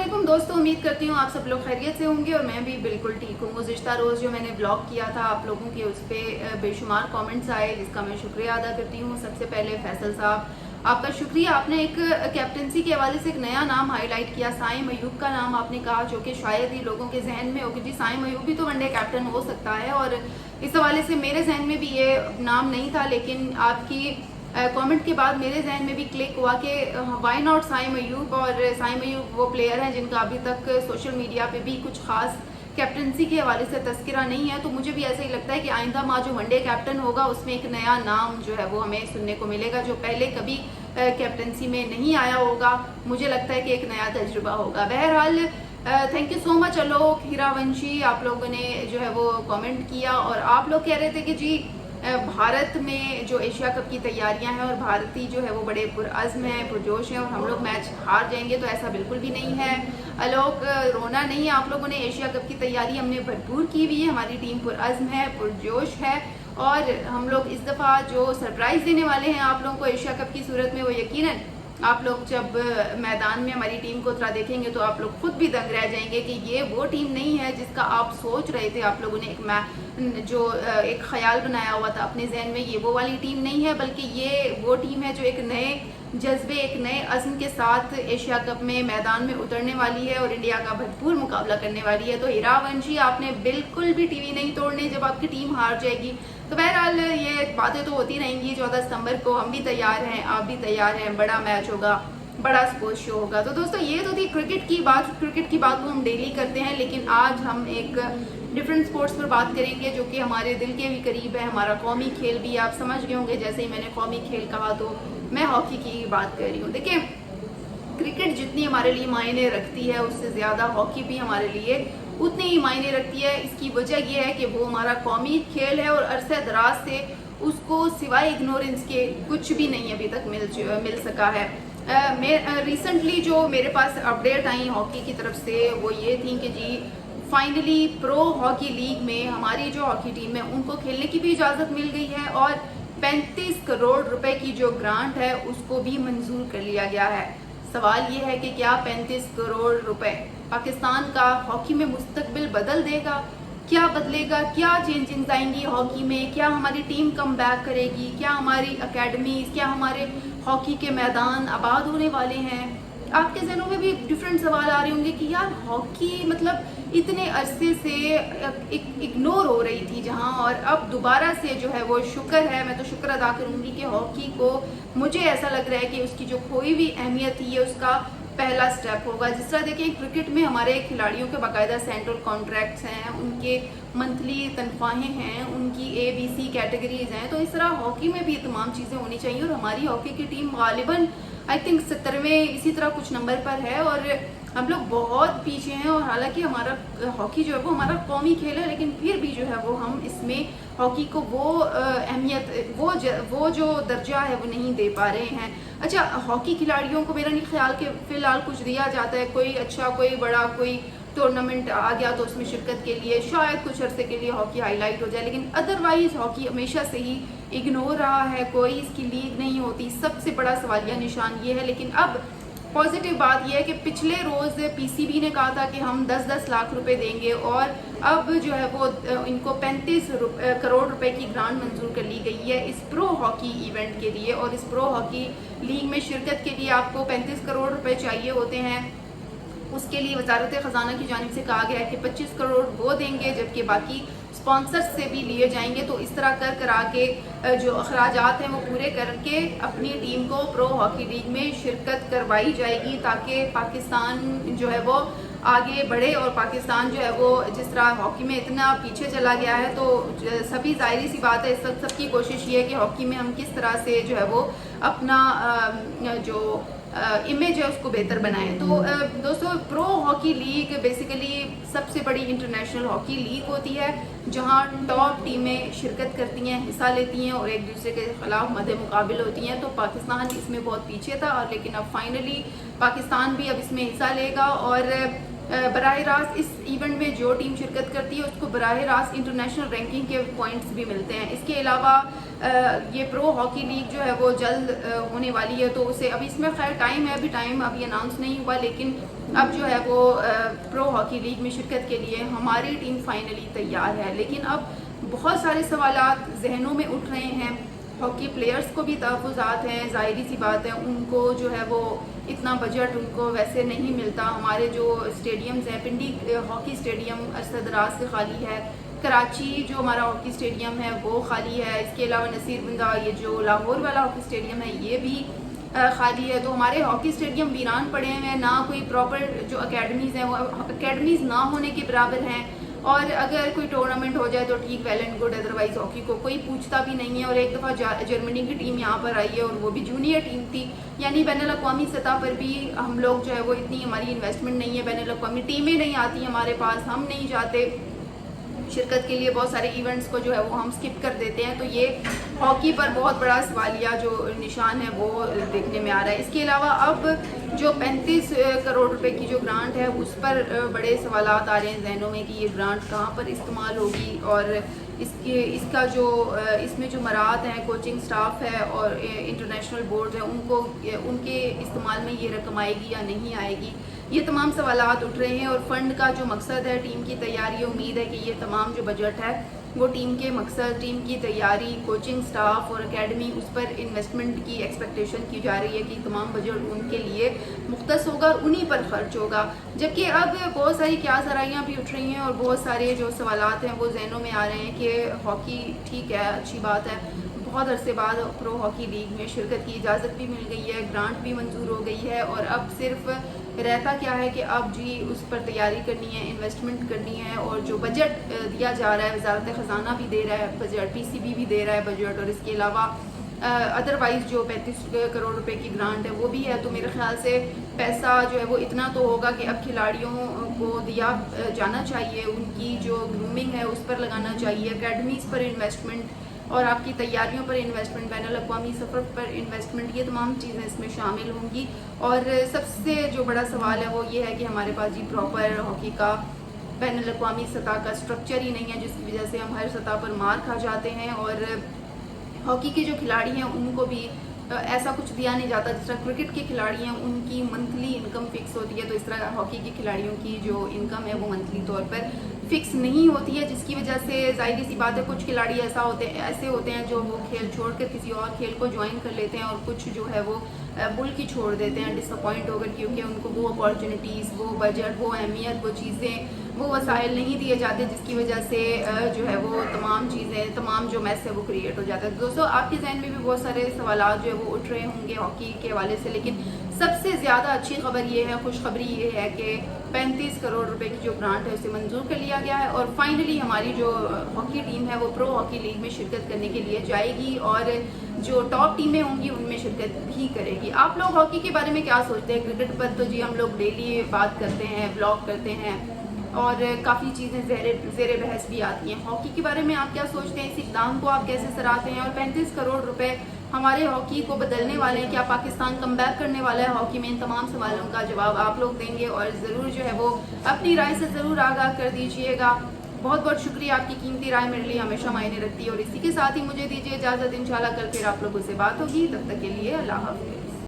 علیکم دوستوں، امید کرتی ہوں آپ سب لوگ خیریت سے ہوں گے اور میں بھی بالکل ٹھیک ہوں۔ گزشتہ روز جو میں نے بلاگ کیا تھا آپ لوگوں کے، اس پہ بے شمار کامنٹس آئے جس کا میں شکریہ ادا کرتی ہوں۔ سب سے پہلے فیصل صاحب، آپ کا شکریہ۔ آپ نے ایک کیپٹنسی کے حوالے سے ایک نیا نام ہائی لائٹ کیا، سائم ایوب کا نام آپ نے کہا، جو کہ شاید ہی لوگوں کے ذہن میں ہو کہ جی سائم ایوب بھی تو ون ڈے کیپٹن ہو سکتا ہے، اور اس حوالے سے میرے ذہن میں بھی یہ نام نہیں تھا، لیکن آپ کی کامنٹ کے بعد میرے ذہن میں بھی کلک ہوا کہ وائی ناٹ سائم ایوب۔ اور سائم ایوب وہ پلیئر ہیں جن کا ابھی تک سوشل میڈیا پہ بھی کچھ خاص کیپٹنسی کے حوالے سے تذکرہ نہیں ہے، تو مجھے بھی ایسا ہی لگتا ہے کہ آئندہ ماہ جو ون ڈے کیپٹن ہوگا اس میں ایک نیا نام جو ہے وہ ہمیں سننے کو ملے گا، جو پہلے کبھی کیپٹنسی میں نہیں آیا ہوگا۔ مجھے لگتا ہے کہ ایک نیا تجربہ ہوگا۔ بہرحال تھینک یو سو مچ الوک ہیرا ونشی، آپ لوگوں نے جو ہے وہ کامنٹ کیا اور آپ لوگ کہہ رہے تھے کہ جی بھارت میں جو ایشیا کپ کی تیاریاں ہیں اور بھارتی جو ہے وہ بڑے پرعزم ہیں، پرجوش ہیں اور ہم لوگ میچ ہار جائیں گے، تو ایسا بالکل بھی نہیں ہے الوک، رونا نہیں ہے۔ آپ لوگوں نے ایشیا کپ کی تیاری ہم نے بھرپور کی ہوئی ہے، ہماری ٹیم پرعزم ہے، پرجوش ہے، اور ہم لوگ اس دفعہ جو سرپرائز دینے والے ہیں آپ لوگوں کو ایشیا کپ کی صورت میں، وہ یقیناً آپ لوگ جب میدان میں ہماری ٹیم کو اترا دیکھیں گے تو آپ لوگ خود بھی دنگ رہ جائیں گے کہ یہ وہ ٹیم نہیں ہے جس کا آپ سوچ رہے تھے۔ آپ لوگوں نے ایک خیال بنایا ہوا تھا اپنے ذہن میں، یہ وہ والی ٹیم نہیں ہے، بلکہ یہ وہ ٹیم ہے جو ایک نئے جذبے، ایک نئے عزم کے ساتھ ایشیا کپ میں میدان میں اترنے والی ہے اور انڈیا کا بھرپور مقابلہ کرنے والی ہے۔ تو ہیرا ونشی، آپ نے بالکل بھی ٹی وی نہیں توڑنے جب آپ کی ٹیم ہار جائے گی۔ تو بہرحال یہ باتیں تو ہوتی رہیں گی، 14 ستمبر کو ہم بھی تیار ہیں، آپ بھی تیار ہیں، بڑا میچ ہوگا، بڑا سپورٹس شو ہوگا۔ تو دوستو یہ تو تھی کرکٹ کی بات۔ کرکٹ کی بات کو ہم ڈیلی کرتے ہیں، لیکن آج ہم ایک ڈفرینٹ سپورٹس پر بات کریں گے جو کہ ہمارے دل کے بھی قریب ہے، ہمارا قومی کھیل بھی۔ آپ سمجھ گئے ہوں گے جیسے ہی میں نے قومی کھیل کہا تو میں ہاکی کی بات کر رہی ہوں۔ دیکھیں، کرکٹ جتنی ہمارے لیے معنی رکھتی ہے اس سے زیادہ ہاکی بھی ہمارے لیے اتنی ہی معنی رکھتی ہے۔ اس کی وجہ یہ ہے کہ وہ ہمارا قومی کھیل ہے اور عرصہ دراز سے اس کو سوائے اگنورنس کے کچھ بھی نہیں ابھی تک مل سکا ہے۔ ریسنٹلی جو میرے پاس اپڈیٹ آئی ہاکی کی طرف سے وہ یہ تھیں کہ جی فائنلی پرو ہاکی لیگ میں ہماری جو ہاکی ٹیم ہے ان کو کھیلنے کی بھی اجازت مل گئی ہے، اور 35 کروڑ روپے کی جو گرانٹ ہے اس کو بھی منظور کر لیا گیا ہے۔ سوال یہ ہے کہ کیا 35 کروڑ روپے پاکستان کا ہاکی میں مستقبل بدل دے گا؟ کیا بدلے گا؟ کیا چینجنگز آئیں گی ہاکی میں؟ کیا ہماری ٹیم کم بیک کرے گی؟ کیا ہماری اکیڈمیز، کیا ہمارے ہاکی کے میدان آباد ہونے والے ہیں؟ آپ کے ذہنوں میں بھی ڈفرینٹ سوال آ رہے ہوں گے کہ یار ہاکی مطلب اتنے عرصے سے اگنور ہو رہی تھی جہاں، اور اب دوبارہ سے جو ہے وہ شکر ہے، میں تو شکر ادا کروں گی کہ ہاکی کو، مجھے ایسا لگ رہا ہے کہ اس کی جو کھوئی ہوئی اہمیت تھی یہ اس کا پہلا سٹیپ ہوگا۔ جس طرح دیکھیں کرکٹ میں ہمارے کھلاڑیوں کے باقاعدہ سینٹرل کانٹریکٹس ہیں، ان کے منتھلی تنخواہیں ہیں، ان کی ABC کیٹیگریز ہیں، تو اس طرح ہاکی میں بھی تمام چیزیں ہونی چاہیے۔ اور ہماری ہاکی کی ٹیم غالباً آئی تھنک 70ویں اسی طرح کچھ نمبر پر ہے، اور ہم لوگ بہت پیچھے ہیں، اور حالانکہ ہمارا ہاکی جو ہے وہ ہمارا قومی کھیل ہے، لیکن پھر بھی جو ہے وہ ہم اس میں ہاکی کو وہ اہمیت، وہ جو درجہ ہے وہ نہیں دے پا رہے ہیں۔ اچھا، ہاکی کھلاڑیوں کو میرا نہیں خیال کہ فی الحال کچھ دیا جاتا ہے، کوئی اچھا کوئی بڑا کوئی ٹورنامنٹ آ گیا تو اس میں شرکت کے لیے شاید کچھ عرصے کے لیے ہاکی ہائی لائٹ ہو جائے، لیکن ادروائز ہاکی ہمیشہ سے ہی اگنور رہا ہے، کوئی اس کی لیگ نہیں ہوتی۔ سب سے بڑا سوالیہ نشان یہ ہے، لیکن اب پازیٹیو بات یہ ہے کہ پچھلے روز PCB نے کہا تھا کہ ہم 10-10 لاکھ روپے دیں گے، اور اب جو ہے وہ ان کو 35 کروڑ روپے کی گرانٹ منظور کر لی گئی ہے اس پرو ہاکی ایونٹ کے لیے۔ اور اس پرو ہاکی لیگ میں شرکت کے لیے آپ کو 35 کروڑ روپے چاہیے ہوتے ہیں۔ اس کے لیے وزارت خزانہ کی جانب سے کہا گیا ہے کہ 25 کروڑ وہ دیں گے، جبکہ باقی اسپانسر سے بھی لیے جائیں گے۔ تو اس طرح کرا کے جو اخراجات ہیں وہ پورے کر کے اپنی ٹیم کو پرو ہاکی لیگ میں شرکت کروائی جائے گی، تاکہ پاکستان جو ہے وہ آگے بڑھے۔ اور پاکستان جو ہے وہ جس طرح ہاکی میں اتنا پیچھے چلا گیا ہے، تو سبھی ظاہری سی بات ہے، سب کی کوشش یہ ہے کہ ہاکی میں ہم کس طرح سے جو ہے وہ اپنا جو امیج ہے اس کو بہتر بنائیں۔ تو دوستو، پرو ہاکی لیگ بیسیکلی سب سے بڑی انٹرنیشنل ہاکی لیگ ہوتی ہے، جہاں ٹاپ ٹیمیں شرکت کرتی ہیں، حصہ لیتی ہیں اور ایک دوسرے کے خلاف مد مقابل ہوتی ہیں۔ تو پاکستان اس میں بہت پیچھے تھا، اور لیکن اب فائنلی پاکستان بھی اب اس میں حصہ لے گا، اور براہ راست اس ایونٹ میں جو ٹیم شرکت کرتی ہے اس کو براہ راست انٹرنیشنل رینکنگ کے پوائنٹس بھی ملتے ہیں۔ اس کے علاوہ یہ پرو ہاکی لیگ جو ہے وہ جلد ہونے والی ہے، تو اسے ابھی اس میں خیر ٹائم ہے، ابھی ٹائم ابھی اناؤنس نہیں ہوا، لیکن اب جو ہے وہ پرو ہاکی لیگ میں شرکت کے لیے ہماری ٹیم فائنلی تیار ہے۔ لیکن اب بہت سارے سوالات ذہنوں میں اٹھ رہے ہیں، ہاکی پلیئرز کو بھی تحفظات ہیں، ظاہری سی بات ہے ان کو جو ہے وہ اتنا بجٹ ان کو ویسے نہیں ملتا۔ ہمارے جو اسٹیڈیمز ہیں، پنڈی ہاکی اسٹیڈیم ارصد دراز سے خالی ہے، کراچی جو ہمارا ہاکی اسٹیڈیم ہے وہ خالی ہے، اس کے علاوہ نصیر بندہ یہ جو لاہور والا ہاکی اسٹیڈیم ہے یہ بھی خالی ہے۔ تو ہمارے ہاکی اسٹیڈیم ویران پڑے ہوئے ہیں، نہ کوئی پراپر جو اکیڈمیز ہیں وہ اکیڈمیز نہ ہونے کے برابر ہیں، اور اگر کوئی ٹورنامنٹ ہو جائے تو ٹھیک well and good, otherwise hockey کو کوئی پوچھتا بھی نہیں ہے۔ اور ایک دفعہ جرمنی کی ٹیم یہاں پر آئی ہے اور وہ بھی جونیئر ٹیم تھی، یعنی بین الاقوامی سطح پر بھی ہم لوگ جو ہے وہ اتنی ہماری انویسٹمنٹ نہیں ہے، بین الاقوامی ٹیمیں نہیں آتی ہمارے پاس، ہم نہیں جاتے شرکت کے لیے، بہت سارے ایونٹس کو جو ہے وہ ہم سکپ کر دیتے ہیں۔ تو یہ ہاکی پر بہت بڑا سوالیہ جو نشان ہے وہ دیکھنے میں آ رہا ہے۔ اس کے علاوہ اب جو 35 کروڑ روپے کی جو گرانٹ ہے اس پر بڑے سوالات آ رہے ہیں ذہنوں میں کہ یہ گرانٹ کہاں پر استعمال ہوگی، اور اس کا جو اس میں جو مراعات ہیں، کوچنگ سٹاف ہے اور انٹرنیشنل بورڈ ہیں، ان کے استعمال میں یہ رقم آئے گی یا نہیں آئے گی، یہ تمام سوالات اٹھ رہے ہیں۔ اور فنڈ کا جو مقصد ہے ٹیم کی تیاری، امید ہے کہ یہ تمام جو بجٹ ہے وہ ٹیم کے مقصد، ٹیم کی تیاری، کوچنگ سٹاف اور اکیڈمی، اس پر انویسٹمنٹ کی ایکسپیکٹیشن کی جا رہی ہے کہ تمام بجٹ ان کے لیے مختص ہوگا اور انہی پر خرچ ہوگا۔ جبکہ اب بہت ساری کیا ذرائعاں بھی اٹھ رہی ہیں اور بہت سارے جو سوالات ہیں وہ ذہنوں میں آ رہے ہیں کہ ہاکی ٹھیک ہے، اچھی بات ہے، بہت عرصے بعد پرو ہاکی لیگ میں شرکت کی اجازت بھی مل گئی ہے، گرانٹ بھی منظور ہو گئی ہے، اور اب صرف رہتا کیا ہے کہ اب جی اس پر تیاری کرنی ہے، انویسٹمنٹ کرنی ہے، اور جو بجٹ دیا جا رہا ہے، وزارت خزانہ بھی دے رہا ہے بجٹ، پی سی بی بھی دے رہا ہے بجٹ، اور اس کے علاوہ ادروائز جو 35 کروڑ روپے کی گرانٹ ہے وہ بھی ہے، تو میرے خیال سے پیسہ جو ہے وہ اتنا تو ہوگا کہ اب کھلاڑیوں کو دیا جانا چاہیے، ان کی جو گرومنگ ہے اس پر لگانا چاہیے، اکیڈمیز پر انویسٹمنٹ اور آپ کی تیاریوں پر انویسٹمنٹ، بین الاقوامی سفر پر انویسٹمنٹ، یہ تمام چیزیں اس میں شامل ہوں گی۔ اور سب سے جو بڑا سوال ہے وہ یہ ہے کہ ہمارے پاس جی پراپر ہاکی کا بین الاقوامی سطح کا اسٹرکچر ہی نہیں ہے، جس کی وجہ سے ہم ہر سطح پر مار کھا جاتے ہیں، اور ہاکی کے جو کھلاڑی ہیں ان کو بھی ایسا کچھ دیا نہیں جاتا، جس طرح کرکٹ کے کھلاڑی ہیں ان کی منتھلی انکم فکس ہوتی ہے، تو اس طرح ہاکی کے کھلاڑیوں کی جو انکم ہے وہ منتھلی طور پر فکس نہیں ہوتی ہے، جس کی وجہ سے ظاہری سی بات ہے کچھ کھلاڑی ایسے ہوتے ہیں جو وہ کھیل چھوڑ کر کسی اور کھیل کو جوائن کر لیتے ہیں، اور کچھ جو ہے وہ ملک ہی چھوڑ دیتے ہیں ڈس اپوائنٹ ہو کر، کیونکہ ان کو وہ اپارچونیٹیز، وہ بجٹ، وہ اہمیت، وہ چیزیں، وہ وسائل نہیں دیے جاتے، جس کی وجہ سے جو ہے وہ تمام چیزیں، تمام جو میس ہے وہ کریٹ ہو جاتا ہے۔ دوستو آپ کے ذہن میں بھی بہت سارے سوالات جو ہے وہ اٹھ رہے ہوں گے ہاکی کے حوالے سے، لیکن سب سے زیادہ اچھی خبر یہ ہے، خوشخبری یہ ہے کہ 35 کروڑ روپے کی جو گرانٹ ہے اسے منظور کر لیا گیا ہے، اور فائنلی ہماری جو ہاکی ٹیم ہے وہ پرو ہاکی لیگ میں شرکت کرنے کے لیے جائے گی، اور جو ٹاپ ٹیمیں ہوں گی ان میں شرکت بھی کرے گی۔ آپ لوگ ہاکی کے بارے میں کیا سوچتے ہیں؟ کرکٹ پر تو جی ہم لوگ ڈیلی بات کرتے ہیں، بلاگ کرتے ہیں، اور کافی چیزیں زیر بحث بھی آتی ہیں۔ ہاکی کے بارے میں آپ کیا سوچتے ہیں؟ اس اقدام کو آپ کیسے سراہتے ہیں؟ اور 35 کروڑ روپے ہمارے ہاکی کو بدلنے والے ہیں، کیا پاکستان کم بیک کرنے والا ہے ہاکی میں؟ ان تمام سوالوں کا جواب آپ لوگ دیں گے، اور ضرور جو ہے وہ اپنی رائے سے ضرور آگاہ کر دیجئے گا۔ بہت بہت شکریہ، آپ کی قیمتی رائے میرے لیے ہمیشہ معنی رکھتی ہے، اور اسی کے ساتھ ہی مجھے دیجیے اجازت، انشاءاللہ کل پھر آپ لوگوں سے بات ہوگی، تب تک کے لیے اللہ حافظ۔